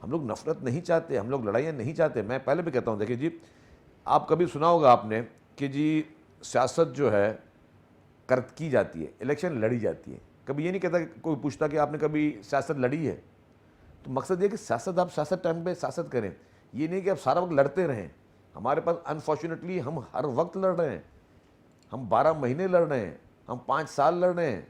ہم لوگ نفرت نہیں چاہتے, ہم لوگ لڑائیاں نہیں چاہتے. میں پہلے بھی کہتا ہوں, دیکھیے جی, آپ کبھی سنا ہوگا آپ نے کہ جی سیاست جو ہے کی جاتی ہے, الیکشن لڑی جاتی ہے. کبھی یہ نہیں کہتا کہ کوئی پوچھتا کہ آپ نے کبھی سیاست لڑی ہے. تو مقصد یہ کہ سیاست, آپ سیاست ٹائم پہ سیاست کریں, یہ نہیں کہ آپ سارا وقت لڑتے رہیں. ہمارے پاس انفارچونیٹلی ہم ہر وقت لڑ رہے ہیں, ہم 12 مہینے لڑ رہے ہیں, ہم 5 سال لڑ رہے ہیں.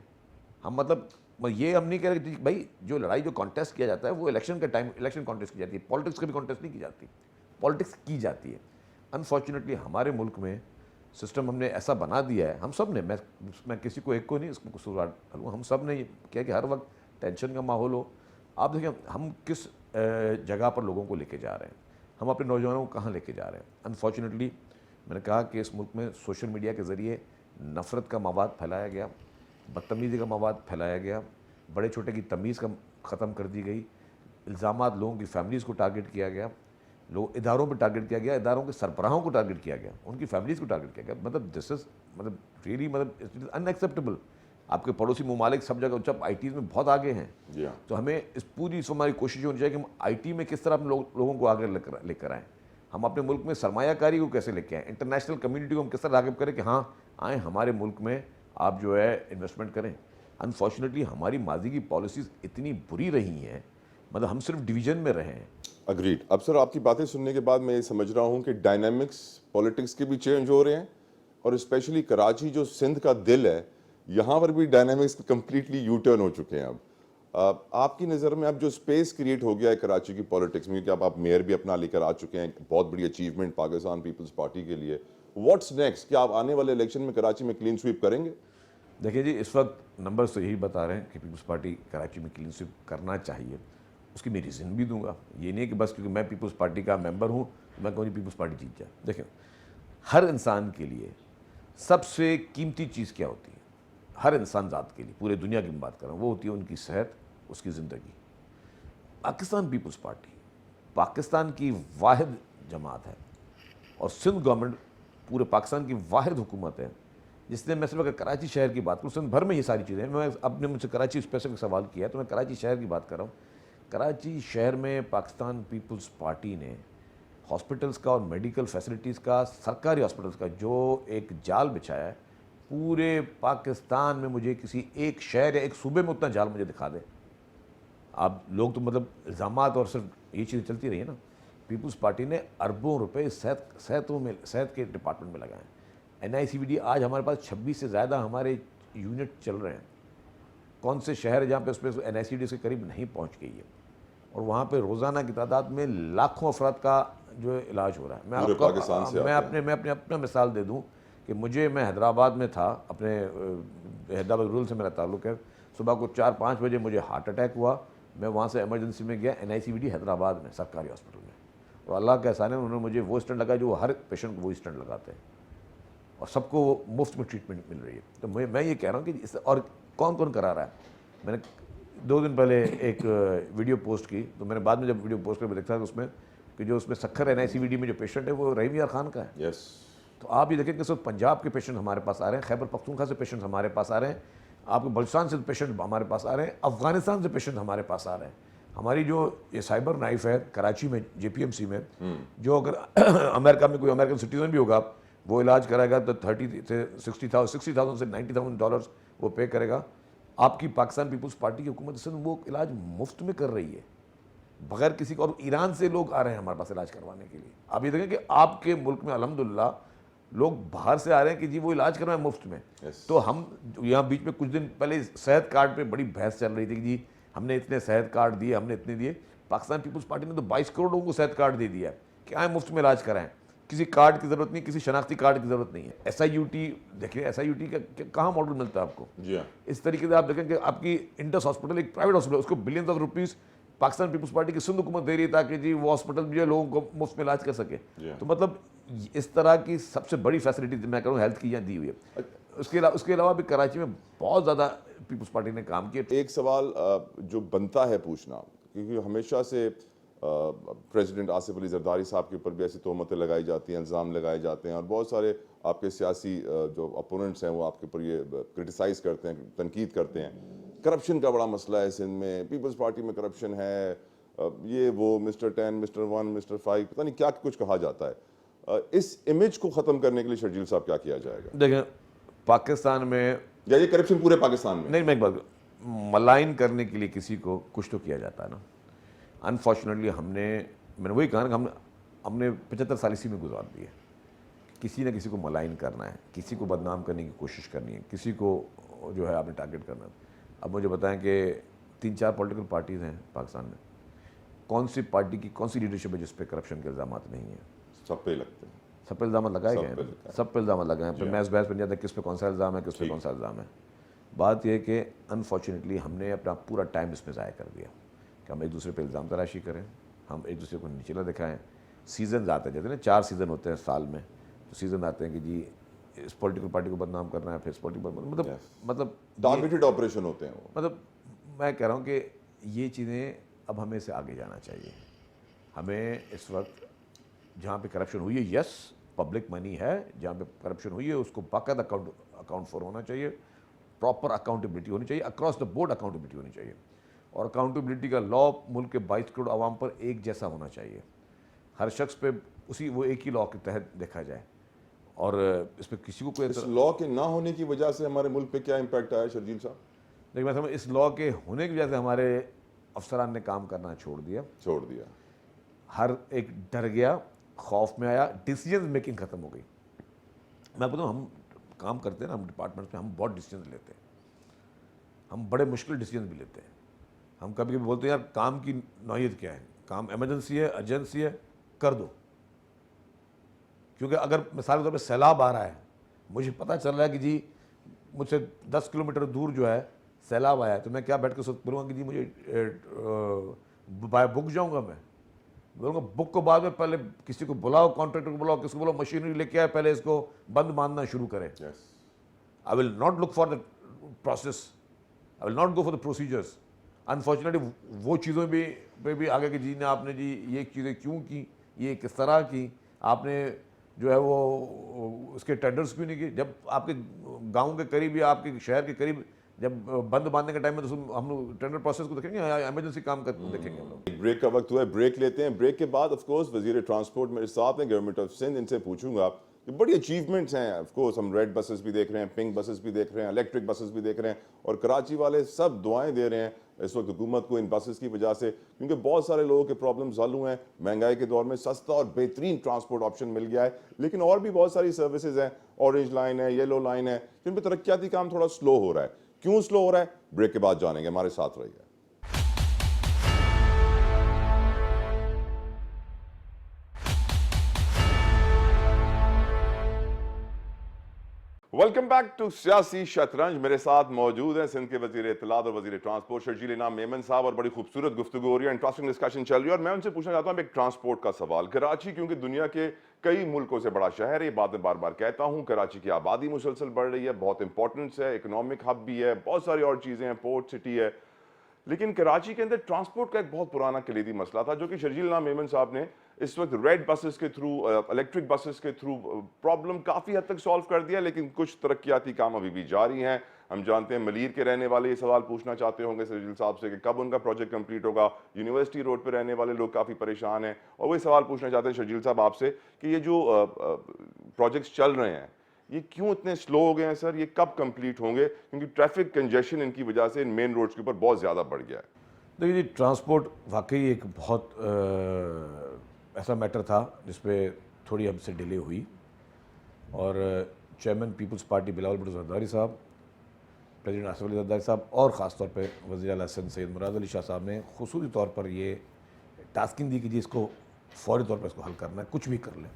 ہم مطلب یہ ہم نہیں کہہ رہے کہ بھائی جو لڑائی جو کانٹیسٹ کیا جاتا ہے وہ الیکشن کے ٹائم الیکشن کانٹیسٹ کی جاتی ہے, پالیٹکس کی بھی کانٹیسٹ نہیں کی جاتی, پالیٹکس کی جاتی ہے. انفارچونیٹلی ہمارے ملک میں سسٹم ہم نے ایسا بنا دیا ہے, ہم سب نے, میں کسی کو ایک کو نہیں اس کو قصوروار ڈالوں, ہم سب نے یہ کیا کہ ہر وقت ٹینشن کا ماحول ہو. آپ دیکھیں ہم کس جگہ پر لوگوں کو لے کے جا رہے ہیں, ہم اپنے نوجوانوں کو کہاں لے کے جا رہے ہیں. انفارچونیٹلی میں نے کہا کہ اس ملک میں سوشل میڈیا کے ذریعے نفرت کا مواد پھیلایا گیا, بدتمیزی کا مواد پھیلایا گیا, بڑے چھوٹے کی تمیز کا ختم کر دی گئی, الزامات لوگوں کی فیملیز کو ٹارگٹ کیا گیا, لوگ اداروں پہ ٹارگٹ کیا گیا, اداروں کے سربراہوں کو ٹارگٹ کیا گیا, ان کی فیملیز کو ٹارگٹ کیا گیا. مطلب دس از مطلب ریئلی مطلب ان ایکسیپٹیبل. آپ کے پڑوسی ممالک سب جگہ جب آئی ٹیز میں بہت آگے ہیں, تو ہمیں اس پوری ہماری کوشش ہونی چاہیے کہ ہم آئی ٹی میں کس طرح ہم لوگوں کو آگے لے کر آئیں, ہم اپنے ملک میں سرمایہ کاری کو کیسے لے کے آئیں, انٹرنیشنل کمیونٹی کو ہم کس طرح راغب کریں کہ ہاں آئیں ہمارے ملک میں آپ جو ہے انویسٹمنٹ کریں. انفارچونیٹلی ہماری ماضی کی پالیسیز اتنی بری رہی ہیں, مطلب ہم صرف ڈویژن میں رہے ہیں. اگریڈ. اب سر آپ کی باتیں سننے کے بعد میں یہ سمجھ رہا ہوں کہ ڈائنامکس پولیٹکس کے بھی چینج ہو رہے ہیں, اور اسپیشلی کراچی جو سندھ کا دل ہے یہاں پر بھی ڈائنامکس کمپلیٹلی یو ٹرن ہو چکے ہیں. اب آپ کی نظر میں اب جو اسپیس کریٹ ہو گیا ہے کراچی کی پولیٹکس میں, کیونکہ آپ میئر بھی اپنا لے کر آ چکے ہیں, بہت بڑی اچیومنٹ پاکستان پیپلز پارٹی کے لیے, واٹس نیکسٹ؟ کیا آپ آنے والے الیکشن میں کراچی میں کلین سویپ کریں گے؟ دیکھیے جی, اس وقت نمبرز تو یہی بتا رہے ہیں کہ پیپلز پارٹی کراچی میں کلین سویپ کرنا چاہیے. اس کی میں ریزن بھی دوں گا, یہ نہیں کہ بس کیونکہ میں پیپلز پارٹی کا ممبر ہوں میں کہوں نہیں پیپلز پارٹی جیت جائے. دیکھیں ہر انسان کے لیے سب سے قیمتی چیز کیا ہوتی ہے, ہر انسان ذات کے لیے, پورے دنیا کی میں بات کر رہا ہوں, وہ ہوتی ہے ان کی صحت, اس کی زندگی. پاکستان پیپلز پارٹی پاکستان کی واحد جماعت ہے, اور سندھ گورنمنٹ پورے پاکستان کی واحد حکومت ہے جس نے, میں صرف اگر کراچی شہر کی بات کروں, سندھ بھر میں یہ ساری چیزیں ہیں, میں اب نے مجھ سے کراچی اسپیسیفک سوال کیا ہے تو میں کراچی شہر کی بات کر رہا ہوں. کراچی شہر میں پاکستان پیپلز پارٹی نے ہاسپٹلس کا اور میڈیکل فیسلٹیز کا, سرکاری ہاسپٹلس کا جو ایک جال بچھایا ہے, پورے پاکستان میں مجھے کسی ایک شہر یا ایک صوبے میں اتنا جال مجھے دکھا دے. آپ لوگ تو مطلب الزامات اور صرف یہ چیزیں چلتی رہی ہیں نا. پیپلز پارٹی نے اربوں روپے صحت کے ڈپارٹمنٹ میں لگائے ہیں. NICVD آج ہمارے پاس 26 سے زیادہ ہمارے یونٹ چل رہے ہیں. کون سے شہر ہے جہاں پہ اس پہ NICVD کے قریب نہیں پہنچ گئی ہے, اور وہاں پہ روزانہ کی تعداد میں لاکھوں افراد کا جو علاج ہو رہا ہے. میں آپ کو میں اپنا مثال دے دوں کہ میں حیدرآباد میں تھا, اپنے حیدرآباد رورل سے میرا تعلق ہے. صبح کو 4-5 بجے مجھے ہارٹ اٹیک ہوا, میں وہاں سے ایمرجنسی میں گیا NICVD حیدرآباد میں سرکاری ہاسپٹل میں, اور اللہ کا احسان ہے انہوں نے مجھے وہ اسٹنٹ لگا جو ہر پیشنٹ کو وہ اسٹنٹ لگاتے ہیں, اور سب کو مفت میں ٹریٹمنٹ مل رہی ہے. تو میں یہ کہہ رہا ہوں کہ اور کون کون کرا رہا ہے. میں نے 2 دن پہلے ایک ویڈیو پوسٹ کی, تو میں نے بعد میں جب ویڈیو پوسٹ کر میں دیکھا کہ اس میں کہ جو اس میں سکھر NICVD میں جو پیشنٹ ہے وہ رحیم یار خان کا ہے. تو آپ یہ دیکھیں کہ صرف پنجاب کے پیشنٹ ہمارے پاس آ رہے ہیں, خیبر پختونخوا سے پیشنٹ ہمارے پاس آ رہے ہیں, آپ کے بلوچستان سے پیشنٹ ہمارے پاس آ رہے ہیں, افغانستان سے پیشنٹ ہمارے پاس آ رہے ہیں. ہماری جو یہ سائبر نائف ہے کراچی میں JPMC میں, جو اگر امریکہ میں کوئی امریکن سٹیزن بھی ہوگا وہ علاج کرائے گا تو 30 سے 60,000 سے $90,000 وہ پے کرے گا. آپ کی پاکستان پیپلز پارٹی کی حکومت سندھ وہ علاج مفت میں کر رہی ہے بغیر کسی کو, اور ایران سے لوگ آ رہے ہیں ہمارے پاس علاج کروانے کے لیے. آپ یہ دیکھیں کہ آپ کے ملک میں الحمدللہ لوگ باہر سے آ رہے ہیں کہ جی وہ علاج کروائیں مفت میں. تو ہم یہاں بیچ میں کچھ دن پہلے صحت کارڈ پہ بڑی بحث چل رہی تھی کہ جی ہم نے اتنے صحت کارڈ دیے, ہم نے اتنے دیے. پاکستان پیپلز پارٹی نے تو 22 کروڑ لوگوں کو صحت کارڈ دے دیا ہے کہ آئیں مفت میں علاج کرائیں, کسی کارڈ کی ضرورت نہیں, کسی شناختی کارڈ کی ضرورت نہیں ہے. SIUT دیکھیں, SIUT کا کہاں ماڈل ملتا ہے آپ کو. اس طریقے سے آپ دیکھیں کہ آپ کی انڈس ہاسپٹل ایک پرائیویٹ ہاسپٹل, اس کو billions of rupees Pakistan Peoples Party کی سندھ حکومت دے رہی ہے تاکہ جی وہ ہاسپٹل جو لوگوں کو مفت میں علاج کر سکے. تو مطلب اس طرح کی سب سے بڑی فیسلٹی میں کہوں ہیلتھ کی یہاں دی ہوئی ہے. اس کے علاوہ بھی کراچی میں بہت زیادہ پیپلز پارٹی نے کام کیا. ایک سوال جو بنتا ہے پوچھنا, کیونکہ ہمیشہ سے پریزیڈنٹ آصف علی زرداری صاحب کے اوپر بھی ایسی تہمتیں لگائی جاتی ہیں, الزام لگائے جاتے ہیں, اور بہت سارے آپ کے سیاسی جو اپوننٹس ہیں وہ آپ کے اوپر یہ کرٹیسائز کرتے ہیں, تنقید کرتے ہیں. کرپشن کا بڑا مسئلہ ہے سندھ میں, پیپلز پارٹی میں کرپشن ہے, یہ وہ مسٹر 10 مسٹر 1 مسٹر 5 پتہ نہیں کیا کچھ کہا جاتا ہے. اس امیج کو ختم کرنے کے لیے شرجیل صاحب کیا کیا جائے گا؟ دیکھیں پاکستان میں یا یہ کرپشن پورے پاکستان میں؟ نہیں، میں ایک بات ملائن کرنے کے لیے کسی کو کچھ تو کیا جاتا ہے نا. انفارچونیٹلی میں نے وہی کہا نا کہ ہم نے 75 سال اسی میں گزار دیے. کسی نہ کسی کو ملائن کرنا ہے, کسی کو بدنام کرنے کی کوشش کرنی ہے, کسی کو جو ہے آپ نے ٹارگیٹ کرنا ہے. اب مجھے بتائیں کہ 3-4 پولیٹیکل پارٹیز ہیں پاکستان میں, کون سی پارٹی کی کون سی لیڈرشپ ہے جس پہ کرپشن کے الزامات نہیں ہیں؟ سب پہ لگتے ہیں, سب پہ الزامات لگائے گئے ہیں, سب پہ الزامات لگائے ہیں. پھر محض بحث بن جاتا ہے کس پہ کون سا الزام ہے, کس پہ کون سا الزام ہے. بات یہ ہے کہ انفارچونیٹلی ہم نے اپنا پورا ٹائم اس میں ضائع کر دیا کہ ہم ایک دوسرے پہ الزام تراشی کریں, ہم ایک دوسرے کو نیچلا دکھائیں. سیزنز آتے ہیں, جیسے نا 4 سیزن ہوتے ہیں سال میں, تو سیزن آتے ہیں کہ جی اس پولیٹیکل پارٹی کو بدنام کرنا ہے, پھر اس پولیٹیکل مطلب ٹارگیٹڈ آپریشن ہوتے ہیں وہ. مطلب میں کہہ رہا ہوں کہ یہ چیزیں اب ہمیں سے آگے جانا چاہیے. ہمیں اس وقت جہاں پہ کرپشن ہوئی ہے, یس پبلک منی ہے, جہاں پہ کرپشن ہوئی ہے اس کو باقاعدہ اکاؤنٹ فور ہونا چاہیے, پراپر اکاؤنٹیبلٹی ہونی چاہیے, اکراس دا بورڈ اکاؤنٹیبلٹی ہونی چاہیے. اور اکاؤنٹیبلٹی کا لا ملک کے 22 کروڑ عوام پر ایک جیسا ہونا چاہیے. ہر شخص پہ وہ ایک ہی لا کے تحت دیکھا جائے, اور اس پہ کسی کو کوئی اس لا کے نہ ہونے کی وجہ سے ہمارے ملک پہ کیا امپیکٹ آیا شرجیل صاحب؟ لیکن میں سمجھ اس لا کے ہونے کی وجہ سے ہمارے افسران نے کام کرنا چھوڑ دیا. ہر ایک ڈر گیا, خوف میں آیا, ڈیسیجن میکنگ ختم ہو گئی. میں بتاؤں ہم کام کرتے ہیں نا, ہم ڈپارٹمنٹس میں ہم بہت ڈیسیجن لیتے ہیں, ہم بڑے مشکل ڈیسیجن بھی لیتے ہیں. ہم کبھی کبھی بولتے ہیں یار کام کی نوعیت کیا ہے, کام ایمرجنسی ہے, ارجنسی ہے, کر دو. کیونکہ اگر مثال کے طور پہ سیلاب آ رہا ہے, مجھے پتہ چل رہا ہے کہ جی مجھ سے 10 کلومیٹر دور جو ہے سیلاب آیا ہے, تو میں کیا بیٹھ کے بولوں گا کہ جی مجھے بک جاؤں گا. میں بولوں گا بک کو بعد میں پہلے کسی کو بلاؤ, کانٹریکٹر کو بلاؤ, کسی کو بلاؤ, مشینری لے کے آئے, پہلے اس کو بند باندھنا شروع کریں. I will not look for the process, I will not go for the procedures. Unfortunately وہ چیزوں پہ بھی آگے کہ جی نے آپ نے جی یہ چیزیں کیوں کی, یہ کس طرح کی, آپ نے جو ہے وہ اس کے ٹینڈرز کیوں نہیں کیے. جب آپ کے گاؤں کے قریب یا آپ کے شہر کے قریب جب بند باندھنے کا ٹائم ہے تو ہم لوگ ٹینڈر پروسیس کو دیکھیں گے, ایمرجنسی کام کرتے دیکھیں گے ہم لوگ. بریک کا وقت ہوا ہے, بریک لیتے ہیں. بریک کے بعد آف کورس وزیر ٹرانسپورٹ میرے ساتھ ہیں, گورنمنٹ آف سندھ. ان سے پوچھوں گا کہ بڑی اچیومنٹس ہیں. آف کورس ہم ریڈ بسز بھی دیکھ رہے ہیں, پنک بسز بھی دیکھ رہے ہیں, الیکٹرک بسز بھی دیکھ رہے ہیں, اور کراچی والے سب دعائیں دے رہے ہیں اس وقت حکومت کو ان بسز کی وجہ سے, کیونکہ بہت سارے لوگوں کے پرابلمز حل ہوئے ہیں. مہنگائی کے دور میں سستا اور بہترین ٹرانسپورٹ آپشن مل گیا ہے. لیکن اور بھی بہت ساری سروسز ہیں, اورنج لائن ہے, یلو لائن ہے, جن پہ ترقیاتی کام تھوڑا سلو ہو رہا ہے. کیوں سلو ہو رہا ہے, بریک کے بعد جانیں گے. ہمارے ساتھ رہیے. ویلکم بیک ٹو سیاسی شطرنج. میرے ساتھ موجود ہیں سندھ کے وزیر اطلاعات اور وزیر ٹرانسپورٹ شرجیل انعام میمن صاحب, اور بڑی خوبصورت گفتگو ہو رہی ہے, انٹرسٹنگ ڈسکشن چل رہی ہے. اور میں ان سے پوچھنا چاہتا ہوں ایک ٹرانسپورٹ کا سوال. کراچی کیونکہ دنیا کے کئی ملکوں سے بڑا شہر ہے, یہ بات میں بار بار کہتا ہوں. کراچی کی آبادی مسلسل بڑھ رہی ہے, بہت امپورٹنس ہے, اکنامک ہب بھی ہے, بہت ساری اور چیزیں ہیں, پورٹ سٹی ہے. لیکن کراچی کے اندر ٹرانسپورٹ کا ایک بہت پرانا کلیدی مسئلہ تھا, جو کہ شرجیل انعام میمن صاحب نے اس وقت ریڈ بسز کے تھرو, الیکٹرک بسز کے تھرو پرابلم کافی حد تک سالو کر دیا. لیکن کچھ ترقیاتی کام ابھی بھی جاری ہیں. ہم جانتے ہیں ملیر کے رہنے والے یہ سوال پوچھنا چاہتے ہوں گے شرجیل صاحب سے کہ کب ان کا پروجیکٹ کمپلیٹ ہوگا. یونیورسٹی روڈ پہ رہنے والے لوگ کافی پریشان ہیں, اور وہی سوال پوچھنا چاہتے ہیں شرجیل صاحب آپ سے کہ یہ جو پروجیکٹس چل رہے ہیں یہ کیوں اتنے سلو ہو گئے ہیں سر, یہ کب کمپلیٹ ہوں گے, کیونکہ ٹریفک کنجیشن ان کی وجہ سے ان مین روڈز کے اوپر بہت زیادہ بڑھ گیا ہے. دیکھیے جی, ٹرانسپورٹ واقعی ایک بہت ایسا میٹر تھا جس پہ تھوڑی ہم سے ڈیلے ہوئی, اور چیئرمین پیپلز پارٹی بلاول بھٹو زرداری صاحب, پریزیڈنٹ آصف علی زرداری صاحب, اور خاص طور پہ وزیر اعلیٰ سندھ سید مراد علی شاہ صاحب نے خصوصی طور پر یہ ٹاسکنگ دی کہ جی اس کو فوری طور پر اس کو حل کرنا ہے, کچھ بھی کر لیں.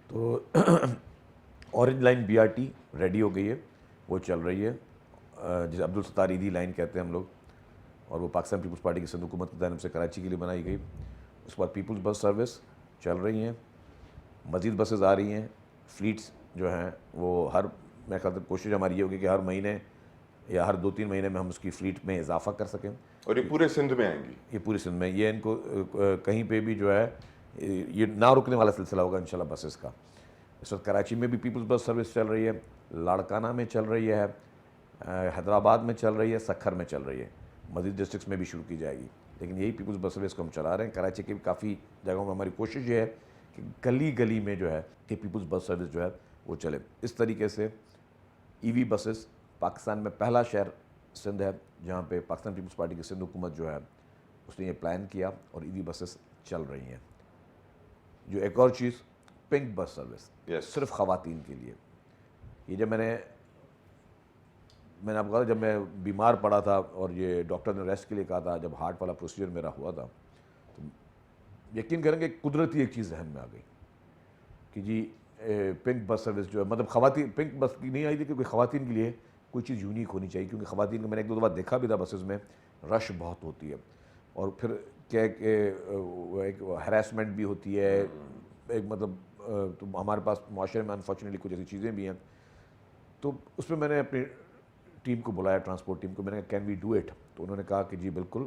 تو اورنج لائن BRT ریڈی ہو گئی ہے, وہ چل رہی ہے, جسے عبدالستار ایدھی لائن کہتے ہیں ہم لوگ, اور وہ پاکستان پیپلز پارٹی کی سندھ حکومت کی جانب سے کراچی کے لیے بنائی گئی. اس کے بعد پیپلز بس سروس چل رہی ہیں, مزید بسز آ رہی ہیں, فلیٹس جو ہیں وہ ہر, میں خیال کوشش ہماری یہ ہوگی کہ ہر مہینے یا ہر 2-3 مہینے میں ہم اس کی فلیٹ میں اضافہ کر سکیں. اور یہ پورے سندھ میں آئیں گی؟ یہ پورے سندھ میں, یہ ان کو کہیں پہ بھی جو ہے یہ نہ رکنے والا سلسلہ ہوگا انشاءاللہ بسز کا. اس وقت کراچی میں بھی پیپلز بس سروس چل رہی ہے, لاڑکانہ میں چل رہی ہے, حیدرآباد میں چل رہی ہے, سکھر میں چل رہی ہے. مزید ڈسٹرکس میں بھی شروع کی جائے گی. لیکن یہی پیپلز بس سروس کو ہم چلا رہے ہیں. کراچی کے کافی جگہوں میں ہماری کوشش یہ ہے کہ گلی گلی میں جو ہے کہ پیپلز بس سروس جو ہے وہ چلے. اس طریقے سے ای وی بسز پاکستان میں پہلا شہر سندھ ہے جہاں پہ پاکستان پیپلز پارٹی کی سندھ حکومت جو ہے اس نے یہ پلان کیا اور ای وی بسز چل رہی ہیں. جو ایک اور چیز پنک بس سروس صرف خواتین کے لیے. یہ جب میں نے آپ کو کہا جب میں بیمار پڑا تھا اور یہ ڈاکٹر نے ریسٹ کے لیے کہا تھا, جب ہارٹ والا پروسیجر میرا ہوا تھا, تو یقین کریں کہ قدرتی ایک چیز ذہن میں آ گئی کہ جی پنک بس سروس جو ہے, مطلب خواتین پنک بس کی نہیں آئی تھی کیونکہ خواتین کے لیے کوئی چیز یونیک ہونی چاہیے, کیونکہ خواتین کو میں نے ایک دو دفعہ دیکھا بھی تھا بسز میں, رش بہت ہوتی ہے اور پھر کیا کہ ایک ہراسمنٹ بھی ہوتی ہے, ایک مطلب تو ہمارے پاس معاشرے میں انفارچونیٹلی کچھ ایسی چیزیں بھی ہیں. تو اس میں نے اپنی ٹیم کو بلایا, ٹرانسپورٹ ٹیم کو, میں نے کہا کین وی ڈو اٹ, تو انہوں نے کہا کہ جی بالکل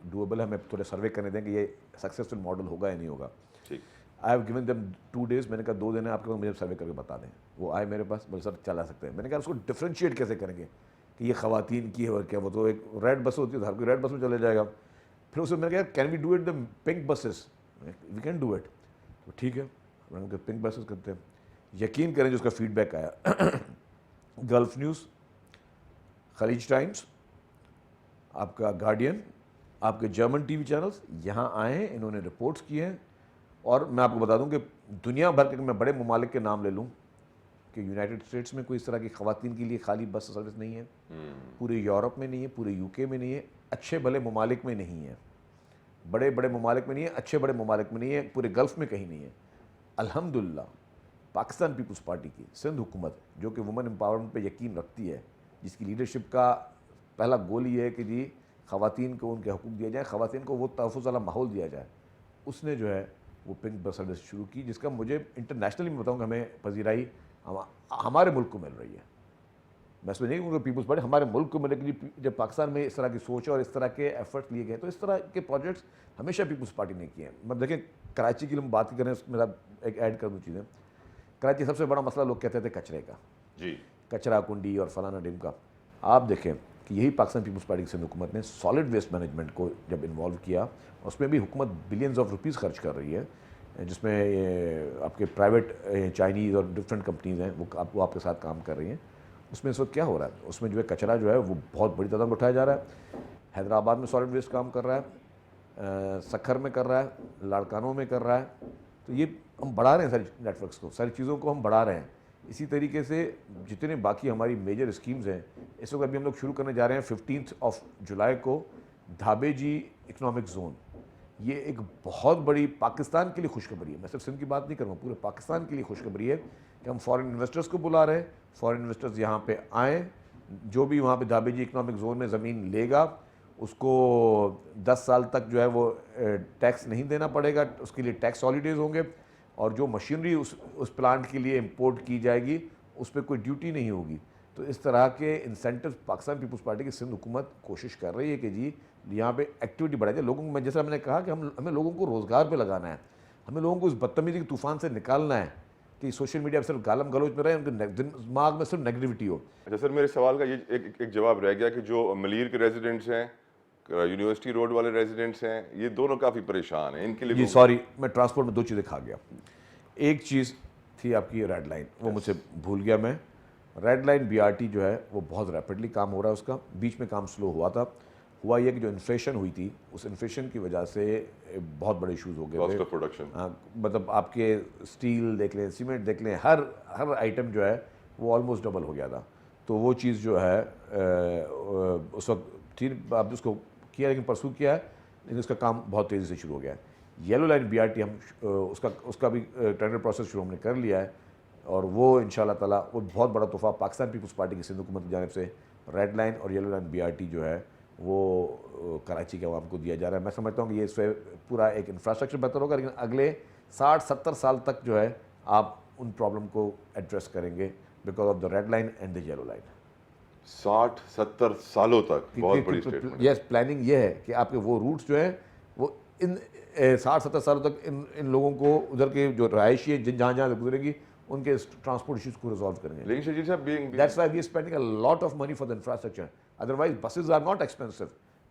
ڈویبل ہے, ہمیں تھوڑے سروے کرنے دیں کہ یہ سکسیزفل ماڈل ہوگا یا نہیں ہوگا. I have given them 2 days, میں نے کہا 2 دن ہے آپ کے, مجھے سروے کر کے بتا دیں. وہ آئے میرے پاس, بولے سر چلا سکتے ہیں. میں نے کہا اس کو ڈفرینشیٹ کیسے کریں گے کہ یہ خواتین کی ہے اور کیا, وہ تو ایک ریڈ بس ہوتی ہے تو ہر کوئی ریڈ بس میں چلے جائے گا. پھر اس میں نے کہا can we do it the pink buses, we can do it. تو ٹھیک ہے, میں نے کہا پنک بسز کرتے ہیں. یقین کریں جو اس کا فیڈ بیک آیا, گلف نیوز, خلیج ٹائمز, آپ کا گارڈین, آپ کے جرمن ٹی وی چینلز یہاں آئے ہیں, انہوں نے رپورٹس کیے ہیں. اور میں آپ کو بتا دوں کہ دنیا بھر کے میں بڑے ممالک کے نام لے لوں کہ یونائٹڈ اسٹیٹس میں کوئی اس طرح کی خواتین کے لیے خالی بس سروس نہیں ہے, پورے یورپ میں نہیں ہے, پورے یو کے میں نہیں ہے, اچھے بھلے ممالک میں نہیں ہے, بڑے بڑے ممالک میں نہیں ہے, اچھے بڑے ممالک میں نہیں ہے, پورے گلف میں کہیں نہیں ہے. الحمدللہ پاکستان پیپلز پارٹی کی سندھ حکومت جو کہ وومن امپاورمنٹ پہ یقین رکھتی ہے, جس کی لیڈرشپ کا پہلا گول یہ ہے کہ جی خواتین کو ان کے حقوق دیا جائے, خواتین کو وہ تحفظ والا ماحول دیا جائے, اس نے جو ہے وہ پنک بس سروس شروع کی, جس کا مجھے انٹرنیشنلی میں بتاؤں کہ ہمیں پذیرائی ہمارے ملک کو مل رہی ہے. میں اس میں نہیں کہوں کہ پیپلز پارٹی ہمارے ملک کو ملے, کہ جب پاکستان میں اس طرح کی سوچ ہے اور اس طرح کے ایفرٹ لیے گئے, تو اس طرح کے پروجیکٹس ہمیشہ پیپلز پارٹی نے کیے ہیں. مطلب دیکھیں کراچی کی ہم بات کریں, اس میں ایک ایڈ کر دوں چیزیں. کراچی سب سے بڑا مسئلہ لوگ کہتے تھے کچرے کا, جی کچرا کنڈی اور فلانا ڈیم کا. آپ دیکھیں کہ یہی پاکستان پیپلز پارٹی کی سندھ حکومت نے سالڈ ویسٹ مینجمنٹ کو جب انوالو کیا, اس میں بھی حکومت بلینز آف روپیز خرچ کر رہی ہے, جس میں آپ کے پرائیویٹ چائنیز اور ڈفرینٹ کمپنیز ہیں وہ آپ کے ساتھ کام کر رہی ہیں. اس میں اس وقت کیا ہو رہا ہے, اس میں جو ہے کچرا جو ہے وہ بہت بڑی تعداد میں اٹھایا جا رہا ہے. حیدرآباد میں سالڈ ویسٹ کام کر رہا ہے, سکھر میں کر رہا ہے, لاڑکانوں میں کر رہا ہے. تو یہ ہم بڑھا رہے ہیں ساری نیٹ ورکس کو, ساری چیزوں کو ہم بڑھا رہے ہیں. اسی طریقے سے جتنے باقی ہماری میجر اسکیمز ہیں, اس وقت ابھی ہم لوگ شروع کرنے جا رہے ہیں 15 جولائی کو دھابے جی اکنامک زون. یہ ایک بہت بڑی پاکستان کے لیے خوشخبری ہے, میں صرف سندھ کی بات نہیں کروں, پورے پاکستان کے لیے خوشخبری ہے کہ ہم فارن انویسٹرز کو بلا رہے ہیں. فارن انویسٹرز یہاں پہ آئیں, جو بھی وہاں پہ دھابے جی اکنامک زون میں زمین لے گا اس کو 10 سال تک جو ہے وہ ٹیکس نہیں دینا پڑے گا, اس کے لیے ٹیکس ہالیڈیز ہوں گے, اور جو مشینری اس پلانٹ کے لیے امپورٹ کی جائے گی اس پہ کوئی ڈیوٹی نہیں ہوگی. تو اس طرح کے انسینٹیوز پاکستان پیپلز پارٹی کی سندھ حکومت کوشش کر رہی ہے کہ جی یہاں پہ ایکٹیویٹی بڑھائی جائے. لوگوں کو, جیسا میں نے کہا کہ ہمیں لوگوں کو روزگار پہ لگانا ہے, ہمیں لوگوں کو اس بدتمیزی کے طوفان سے نکالنا ہے کہ سوشل میڈیا پہ صرف گالم گلوچ میں رہے, ان کے دماغ میں صرف نیگیٹیوٹی ہو. اچھا سر, میرے سوال کا یہ ایک جواب رہ گیا کہ جو ملیر کے ریزیڈنٹس ہیں, یونیورسٹی روڈ والے ریزیڈنٹس ہیں, یہ دونوں کافی پریشان ہیں. ان کے لیے جی سوری, میں ٹرانسپورٹ میں 2 چیزیں کھا گیا. ایک چیز تھی آپ کی ریڈ لائن, وہ مجھ سے بھول گیا میں. ریڈ لائن BRT جو ہے وہ بہت ریپڈلی کام ہو رہا ہے, اس کا بیچ میں کام سلو ہوا تھا. ہوا یہ کہ جو انفلیشن ہوئی تھی, اس انفلیشن کی وجہ سے بہت بڑے ایشوز ہو گئے تھے. مطلب آپ کے اسٹیل دیکھ لیں, سیمنٹ دیکھ لیں, ہر آئٹم جو ہے وہ آلموسٹ ڈبل ہو گیا تھا. تو وہ چیز جو ہے اس وقت ٹھیک آپ نے اس کو کیا, لیکن پرسو کیا ہے, لیکن اس کا کام بہت تیزی سے شروع ہو گیا ہے. یلو لائن BRT ہم اس کا بھی ٹینڈر پروسیس شروع ہم نے کر لیا ہے, اور وہ انشاءاللہ تعالیٰ وہ بہت بڑا تحفہ پاکستان پیپلز پارٹی کی سندھ حکومت کی جانب سے ریڈ لائن اور یلو لائن BRT جو ہے وہ کراچی کے عوام کو دیا جا رہا ہے. میں سمجھتا ہوں کہ یہ اس سے پورا ایک انفراسٹرکچر بہتر ہوگا, لیکن اگلے 60-70 سال تک جو ہے آپ ان پرابلم کو ایڈریس کریں گے because of the red line and the yellow line. 60-70 سالوں تک, بہت بڑی اسٹیٹمنٹ. یس, پلاننگ یہ ہے کہ آپ کے وہ روٹس جو ہیں وہ ان 60-70 سالوں تک ان لوگوں کو ادھر کے جو رہائشی ہیں جن جہاں گزرے گی ان کے ٹرانسپورٹ ایشوز کو ریزالو کریں گے. لیکن شجیل صاحب, That's why we are spending a lot of money for the infrastructure. Otherwise buses are not expensive.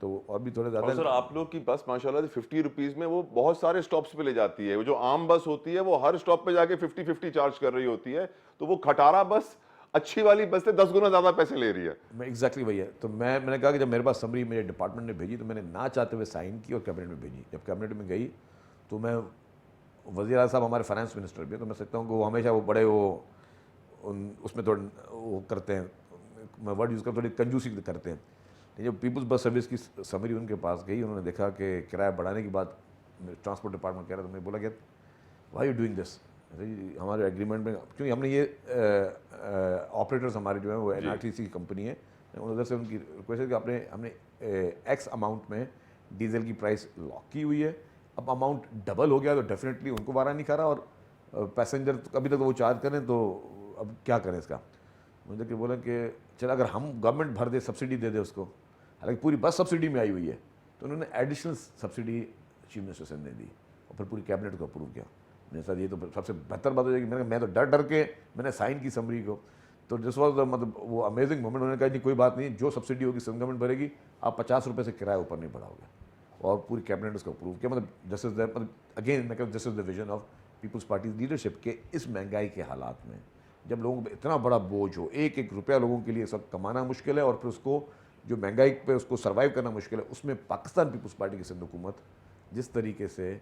تو اور بھی تھوڑے اور زیادہ. سر آپ لوگ کی بس ماشاءاللہ سے 50 روپیز میں وہ بہت سارے سٹاپس پہ لے جاتی ہے. وہ جو عام بس ہوتی ہے وہ ہر سٹاپ پہ جا کے 50 چارج کر رہی ہوتی ہے, تو وہ کھٹارا بس اچھی والی بس سے 10 گنا زیادہ پیسے لے رہی ہے. میں ایگزیکٹلی وہی ہے. تو میں نے کہا کہ جب میرے پاس سمری میرے ڈپارٹمنٹ نے بھیجی تو میں نے نہ چاہتے ہوئے سائن کی اور کیبنٹ میں بھیجی. جب کیبنٹ میں گئی تو میں وزیر اعظم صاحب ہمارے فائنانس منسٹر بھی ہیں, تو میں سمجھتا ہوں کہ وہ ہمیشہ وہ بڑے وہ اس میں تھوڑا وہ کرتے ہیں, میں ورڈ یوز کرتا تھوڑی کنجوسی کرتے ہیں. جب پیپلز بس سروس کی سمری ان کے پاس گئی, انہوں نے دیکھا کہ کرایہ بڑھانے کی بات ٹرانسپورٹ ڈپارٹمنٹ کہہ رہا, تو میں بولا کہ وائی یو ڈوئنگ دس. ہمارے ایگریمنٹ میں کیونکہ ہم نے یہ آپریٹرز ہمارے جو ہیں وہ NRTC کی کمپنی ہے, ادھر سے ان کی ریکویسٹ ہے کہ ہم نے ایکس اماؤنٹ میں ڈیزل کی پرائس لاک کی ہوئی ہے, اب اماؤنٹ ڈبل ہو گیا تو ڈیفینیٹلی ان کو وارہ نہیں کھا رہا, اور پیسنجر ابھی تک وہ چارج کریں تو اب کیا کریں اس کا. مجھے کہ بولا کہ چل اگر ہم گورنمنٹ بھر دے, سبسڈی دے دے اس کو, حالانکہ پوری بس سبسڈی میں آئی ہوئی ہے, تو انہوں نے ایڈیشنل سبسڈی چیف منسٹر سے نے دی اور پھر پوری کیبنٹ کو اپروو کیا. میرے ساتھ یہ تو سب سے بہتر بات ہو جائے گی, میں تو ڈر کے میں نے سائن کی سمری کو. تو جس وقت مطلب وہ امیزنگ مومنٹ, انہوں نے کہا جی کوئی بات نہیں, جو سبسڈی ہوگی سینٹرل گورنمنٹ بھرے گی, آپ 50 روپے سے کرایہ اوپر نہیں بڑھاؤ گے, اور پوری کیبنٹ اس کو اپروو کیا. مطلب دس از دا مطلب اگین میں کہتا ہوں this is the vision of Peoples Party leadership کہ اس مہنگائی کے حالات میں جب لوگوں پہ اتنا بڑا بوجھ ہو, ایک ایک روپیہ لوگوں کے لیے اس وقت کمانا مشکل ہے, اور پھر اس کو جو مہنگائی پہ اس کو سروائیو کرنا مشکل ہے, اس میں پاکستان پیپلز پارٹی کی سندھ حکومت جس طریقے سے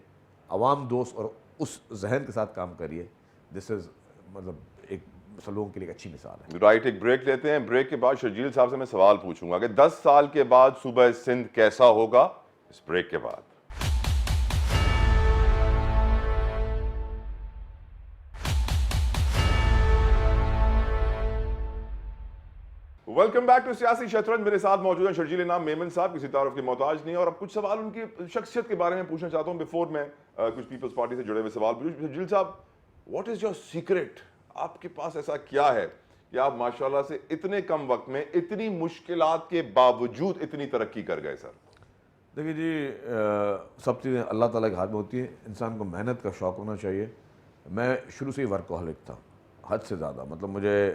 عوام دوست اور اس ذہن کے ساتھ کام کریے, دس از مطلب ایک لوگوں کے لیے ایک اچھی مثال ہے. رائٹ, ایک بریک لیتے ہیں. بریک کے بعد شرجیل صاحب سے میں سوال پوچھوں گا کہ 10 سال کے بعد صوبہ سندھ کیسا ہوگا. اس بریک کے بعد ویلکم بیک ٹو سیاسی شطرنج. میرے ساتھ موجود ہیں شرجیل انعام میمن صاحب, کسی تعارف کے محتاج نہیں, اور اب کچھ سوال ان کی شخصیت کے بارے میں پوچھنا چاہتا ہوں بیفور میں کچھ پیپلز پارٹی سے جڑے ہوئے سوال پوچھوں. شرجیل صاحب, واٹ از یور سیکرٹ؟ آپ کے پاس ایسا کیا ہے کہ آپ ماشاءاللہ سے اتنے کم وقت میں اتنی مشکلات کے باوجود اتنی ترقی کر گئے سر؟ دیکھیے جی, سب چیزیں اللہ تعالیٰ کے ہاتھ میں ہوتی ہیں, انسان کو محنت کا شوق ہونا چاہیے. میں شروع سے ہی ورکہولک تھا, حد سے زیادہ. مطلب مجھے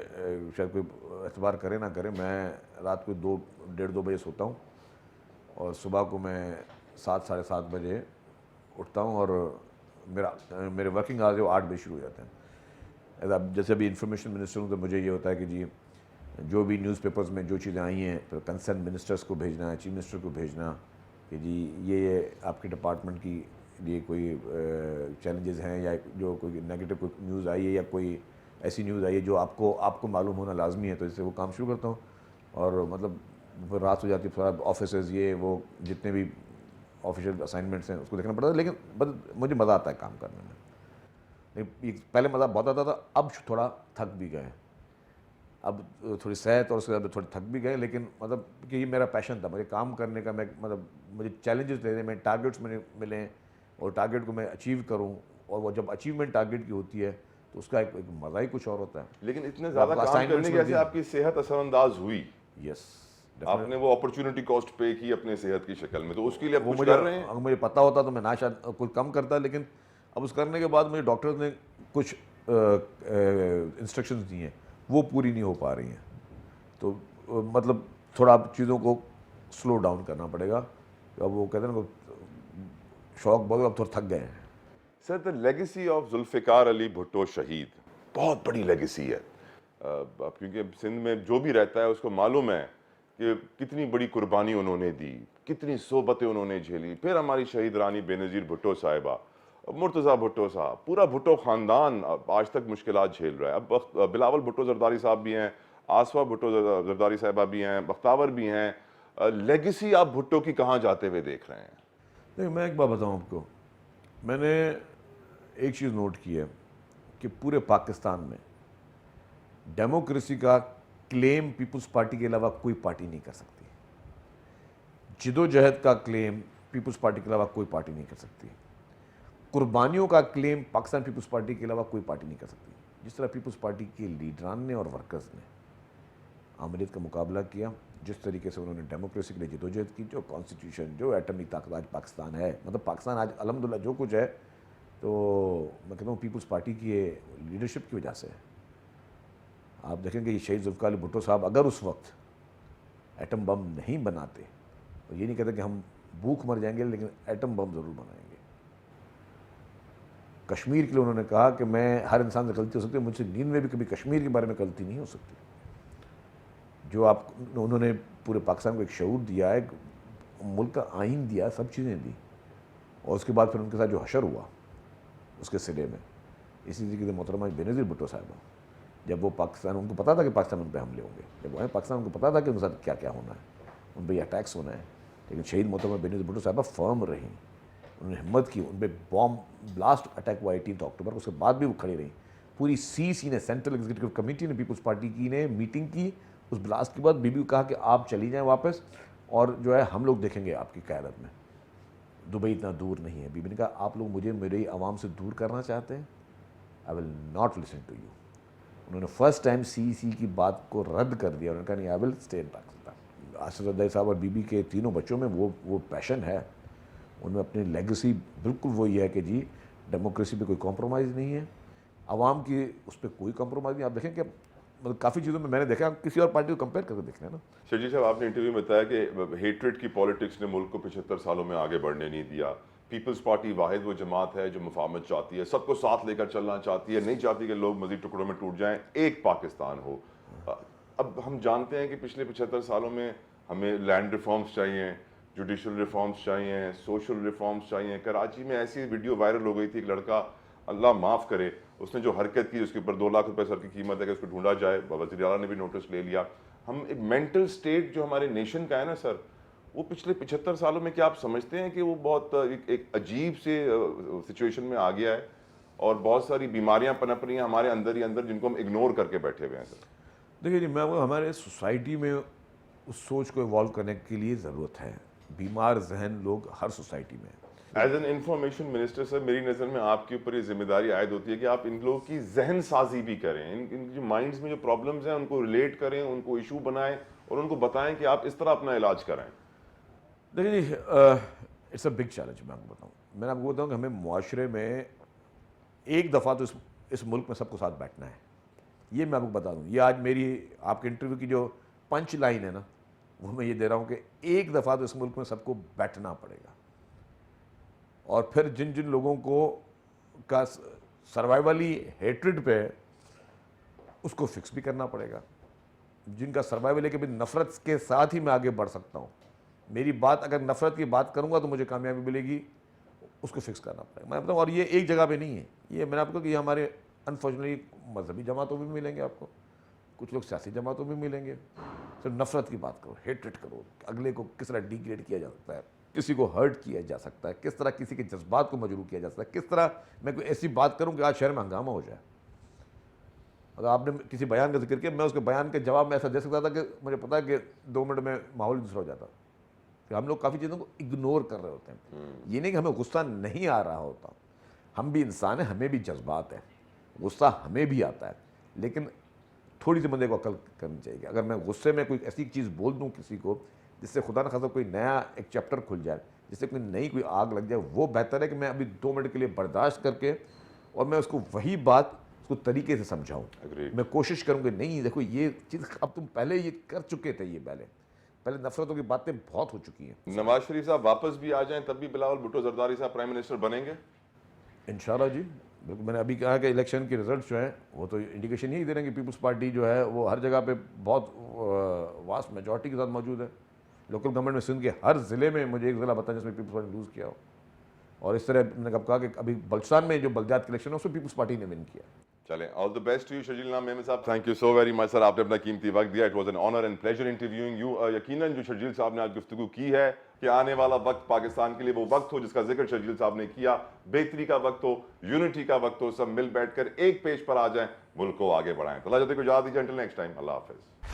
شاید کوئی اعتبار کرے نہ کرے, میں رات کو 1:30-2 بجے سوتا ہوں, اور صبح کو میں 7-7:30 بجے اٹھتا ہوں, اور میرے ورکنگ آورز جو 8 بجے شروع ہو جاتے ہیں. جیسے ابھی انفارمیشن منسٹر ہوں تو مجھے یہ ہوتا ہے کہ جی جو بھی نیوز پیپرز میں جو چیزیں آئی ہیں تو کنسرن منسٹرز کو بھیجنا ہے, چیف منسٹر کو بھیجنا کہ جی یہ آپ کے ڈپارٹمنٹ کی یہ کوئی چیلنجز ہیں, یا جو کوئی نیگیٹو کوئی نیوز آئی ہے, یا کوئی ایسی نیوز آئی ہے جو آپ کو معلوم ہونا لازمی ہے, تو اس سے وہ کام شروع کرتا ہوں. اور مطلب رات ہو جاتی ہے, آفیسز یہ وہ جتنے بھی آفیشیل اسائنمنٹس ہیں اس کو دیکھنا پڑتا ہے, لیکن مجھے مزہ آتا ہے کام کرنے میں. پہلے مزہ بہت آتا تھا, اب تھوڑا تھک بھی گئے, اب تھوڑی صحت اور اس کے بعد تھوڑے تھک بھی گئے, لیکن مطلب کہ یہ میرا پیشن تھا, مجھے کام کرنے کا. میں مطلب مجھے چیلنجز لینے میں, ٹارگیٹس میں ملیں اور ٹارگیٹ کو میں اچیو کروں, اور وہ جب اچیومنٹ ٹارگیٹ کی ہوتی ہے تو اس کا ایک مزہ ہی کچھ اور ہوتا ہے. لیکن اتنے زیادہ کام کرنے کی وجہ سے آپ کی صحت اثر انداز ہوئی. یس, آپ نے وہ اپرچونٹی کاسٹ پے کی اپنے صحت کی شکل میں, تو اس کے لیے کچھ کر رہے ہیں؟ اگر مجھے پتہ ہوتا تو میں نہ شاید کچھ کم کرتا, لیکن اب اس کرنے کے بعد مجھے ڈاکٹرز نے کچھ انسٹرکشنز دی ہیں, وہ پوری نہیں ہو پا رہی ہیں, تو مطلب تھوڑا اب چیزوں کو سلو ڈاؤن کرنا پڑے گا. اب وہ کہتے ہیں نا شوق بہت, اب تھوڑا تھک گئے ہیں. سر, دا لیگیسی آف ذوالفقار علی بھٹو شہید بہت بڑی لیگیسی ہے, کیونکہ سندھ میں جو بھی رہتا ہے اس کو معلوم ہے کہ کتنی بڑی قربانی انہوں نے دی, کتنی صحبتیں انہوں نے جھیلی. پھر ہماری شہید رانی بے نظیر بھٹو صاحبہ, مرتضیٰ بھٹو صاحب, پورا بھٹو خاندان آج تک مشکلات جھیل رہا ہے. اب بلاول بھٹو زرداری صاحب بھی ہیں, آصفہ بھٹو زرداری صاحبہ بھی ہیں, بختاور بھی ہیں. لیگیسی آپ بھٹو کی کہاں جاتے ہوئے دیکھ رہے ہیں؟ نہیں, میں ایک بات بتاؤں آپ کو, میں نے ایک چیز نوٹ کی ہے کہ پورے پاکستان میں ڈیموکریسی کا کلیم پیپلز پارٹی کے علاوہ کوئی پارٹی نہیں کر سکتی. جدوجہد کا کلیم پیپلز پارٹی کے علاوہ کوئی پارٹی نہیں کر سکتی. قربانیوں کا کلیم پاکستان پیپلز پارٹی کے علاوہ کوئی پارٹی نہیں کر سکتی. جس طرح پیپلز پارٹی کے لیڈران نے اور ورکرز نے عاملیت کا مقابلہ کیا, جس طریقے سے انہوں نے ڈیموکریسی کے لیے جدوجہد کی, جو کانسٹیٹیوشن, جو ایٹمی طاقت آج پاکستان ہے, مطلب پاکستان آج الحمدللہ جو کچھ ہے, تو میں کہتا ہوں پیپلز پارٹی کی لیڈرشپ کی وجہ سے. آپ دیکھیں گے یہ شہید ذوالفقار علی بھٹو صاحب اگر اس وقت ایٹم بم نہیں بناتے اور یہ نہیں کہتا کہ ہم بھوک مر جائیں گے لیکن ایٹم بم ضرور بنائیں گے. کشمیر کے لیے انہوں نے کہا کہ میں ہر انسان سے غلطی ہو سکتی ہے, مجھ سے نیند میں بھی کبھی کشمیر کے بارے میں غلطی نہیں ہو سکتی. جو آپ انہوں نے پورے پاکستان کو ایک شعور دیا ہے, ملک کا آئین دیا, سب چیزیں دی, اور اس کے بعد پھر ان کے ساتھ جو حشر ہوا اس کے صلے میں, اسی لیے کہ محترمہ بینظیر بھٹو صاحبہ, جب وہ پاکستان, ان کو پتا تھا کہ پاکستان ان پہ حملے ہوں گے, جب وہ آئے پاکستان ان کو پتا تھا کہ ان کے ساتھ کیا کیا ہونا ہے, ان پہ یہ اٹیکس ہونا ہے, لیکن شہید محترمہ بینظیر بھٹو صاحبہ فرم رہیں, انہوں نے ہمت کی, ان پہ بام بلاسٹ اٹیک ہوا 18 اکتوبر کو, اس کے بعد بھی وہ کھڑی رہیں. پوری سی نے, سینٹرل ایگزیکٹو کمیٹی نے, پیپلز پارٹی کی نے میٹنگ کی اس بلاسٹ کے بعد. بی بی کو کہا کہ آپ چلی جائیں واپس, اور جو ہے ہم لوگ دیکھیں گے آپ کی قیادت میں, دبئی اتنا دور نہیں ہے. بی بی نے کہا آپ لوگ مجھے میری عوام سے دور کرنا چاہتے ہیں, I will not listen to you. انہوں نے فرسٹ ٹائم سی کی بات کو رد کر دیا, انہوں نے کہا نہیں, I will stay in Pakistan. Asaduddin sahab اور بی بی کے تینوں بچوں میں وہ پیشن ہے, ان میں اپنی لیگسی بالکل وہی ہے کہ جی ڈیموکریسی پہ کوئی کمپرومائز نہیں ہے, عوام کی اس پہ کوئی کمپرومائز نہیں. آپ دیکھیں کہ مطلب کافی چیزوں میں نے دیکھا, کسی اور پارٹی کو کمپیئر کر کے دیکھنا ہے نا. شرجیل صاحب, آپ نے انٹرویو میں بتایا کہ ہیٹریٹ کی پالیٹکس نے ملک کو 75 سالوں میں آگے بڑھنے نہیں دیا. پیپلز پارٹی واحد وہ جماعت ہے جو مفاہمت چاہتی ہے, سب کو ساتھ لے کر چلنا چاہتی ہے, نہیں چاہتی کہ لوگ مزید ٹکڑوں میں ٹوٹ جائیں, ایک پاکستان ہو. اب ہم جانتے ہیں کہ پچھلے 75 سالوں میں ہمیں لینڈ ریفارمز چاہیے, جوڈیشل ریفارمز چاہیے, سوشل ریفارمز چاہیے. کراچی میں ایسی ویڈیو وائرل ہو گئی تھی, ایک لڑکا, اللہ معاف کرے, اس نے جو حرکت کی اس کے اوپر 2 لاکھ روپے سر کی قیمت ہے کہ اس کو ڈھونڈا جائے. وزیر اعلیٰ نے بھی نوٹس لے لیا. ہم ایک مینٹل سٹیٹ جو ہمارے نیشن کا ہے نا سر, وہ پچھلے 75 سالوں میں کیا آپ سمجھتے ہیں کہ وہ بہت ایک عجیب سے سچویشن میں آ گیا ہے, اور بہت ساری بیماریاں پنپ رہی ہیں ہمارے اندر ہی اندر, جن کو ہم اگنور کر کے بیٹھے ہوئے ہیں سر. دیکھیے جی, میں ہمارے سوسائٹی میں اس سوچ کو ایوالو کرنے کے لیے ضرورت ہے. بیمار ذہن لوگ ہر سوسائٹی میں. ایز این انفارمیشن منسٹر سر, میری نظر میں آپ کے اوپر یہ ذمہ داری عائد ہوتی ہے کہ آپ ان لوگوں کی ذہن سازی بھی کریں, ان جو مائنڈز میں جو پرابلمز ہیں ان کو ریلیٹ کریں, ان کو ایشو بنائیں, اور ان کو بتائیں کہ آپ اس طرح اپنا علاج کرائیں. دیکھیے جی, اٹس اے بگ چیلنج. میں آپ کو بتاؤں, میں آپ کو بتاؤں کہ ہمیں معاشرے میں ایک دفعہ تو اس ملک میں سب کو ساتھ بیٹھنا ہے. یہ میں آپ کو بتا دوں, یہ آج میری آپ کے انٹرویو کی جو پنچ لائن ہے نا, وہ میں یہ دے رہا ہوں کہ ایک دفعہ تو اس ملک میں سب کو بیٹھنا پڑے گا, اور پھر جن جن لوگوں کو کا سروائیولی ہیٹریڈ پہ, اس کو فکس بھی کرنا پڑے گا. جن کا سروائیول ہے کہ نفرت کے ساتھ ہی میں آگے بڑھ سکتا ہوں, میری بات اگر نفرت کی بات کروں گا تو مجھے کامیابی ملے گی, اس کو فکس کرنا پڑے گا. میں بتاؤں, اور یہ ایک جگہ پہ نہیں ہے, یہ میں نے آپ کو کہ یہ ہمارے انفارچونیٹلی مذہبی جماعتوں میں بھی ملیں گے آپ کو, کچھ لوگ سیاسی جماعتوں میں ملیں گے. صرف نفرت کی بات کرو, ہیٹریٹ کرو, اگلے کو کس طرح ڈیگریڈ کیا جا سکتا ہے, کسی کو ہرٹ کیا جا سکتا ہے, کس طرح کسی کے جذبات کو مجروح کیا جا سکتا ہے, کس طرح میں کوئی ایسی بات کروں کہ آج شہر میں ہنگامہ ہو جائے. اگر آپ نے کسی بیان کا ذکر کیا, میں اس کے بیان کے جواب میں ایسا دے سکتا تھا کہ مجھے پتا ہے کہ 2 منٹ میں ماحول دوسرا ہو جاتا. کہ ہم لوگ کافی چیزوں کو اگنور کر رہے ہوتے ہیں. یہ نہیں کہ ہمیں غصہ نہیں آ رہا ہوتا, ہم بھی انسان ہیں, ہمیں بھی جذبات ہیں, غصہ ہمیں بھی آتا ہے, لیکن تھوڑی سی بندے کو عقل کرنی چاہیے. اگر میں غصے میں کوئی ایسی چیز بول دوں کسی کو جس سے خدا نخواستہ کوئی نیا ایک چیپٹر کھل جائے, جس سے کوئی نئی کوئی آگ لگ جائے, وہ بہتر ہے کہ میں ابھی 2 منٹ کے لیے برداشت کر کے اور میں اس کو وہی بات اس کو طریقے سے سمجھاؤں. میں کوشش کروں کہ نہیں دیکھو یہ چیز اب تم پہلے یہ کر چکے تھے, یہ پہلے نفرتوں کی باتیں بہت ہو چکی ہیں. نواز شریف صاحب واپس بھی آ جائیں تب بھی بلاول بھٹو زرداری صاحب پرائم منسٹر بنیں گے انشاءاللہ جی. بالکل, میں نے ابھی کہا کہ الیکشن کے رزلٹس جو ہیں وہ تو انڈیکیشن یہی دے رہے ہیں کہ پیپلز پارٹی جو ہے وہ ہر جگہ پہ بہت واسٹ میجورٹی کے ساتھ موجود ہے. لوکل گورنمنٹ میں سندھ کے ہر ضلع میں مجھے ایک ضلع بتایا جس میں پیپلز پارٹی نے لوز کیا ہو, اور اس طرح میں نے کہا کہ ابھی بلوچستان میں جو بلدیات کے الیکشن ہے اس میں پیپلز پارٹی نے ون کیا. چلیں, all the best to you Sharjeel نام Muhammad sahab, thank you so very much sir, آپ نے اپنا قیمتی وقت دیا. It was an honour and pleasure interviewing you. یقیناً جو شرجیل صاحب نے آج گفتگو کی ہے کہ آنے والا وقت پاکستان کے لیے وہ وقت ہو جس کا ذکر شرجیل صاحب نے کیا, بہتری کا وقت ہو, یونٹی کا وقت ہو, سب مل بیٹھ کر ایک پیج پر آ جائیں, ملک کو آگے بڑھائیں. تو اللہ جاتے کو اجازت دیجیے, انٹل نیکسٹ ٹائم, اللہ حافظ.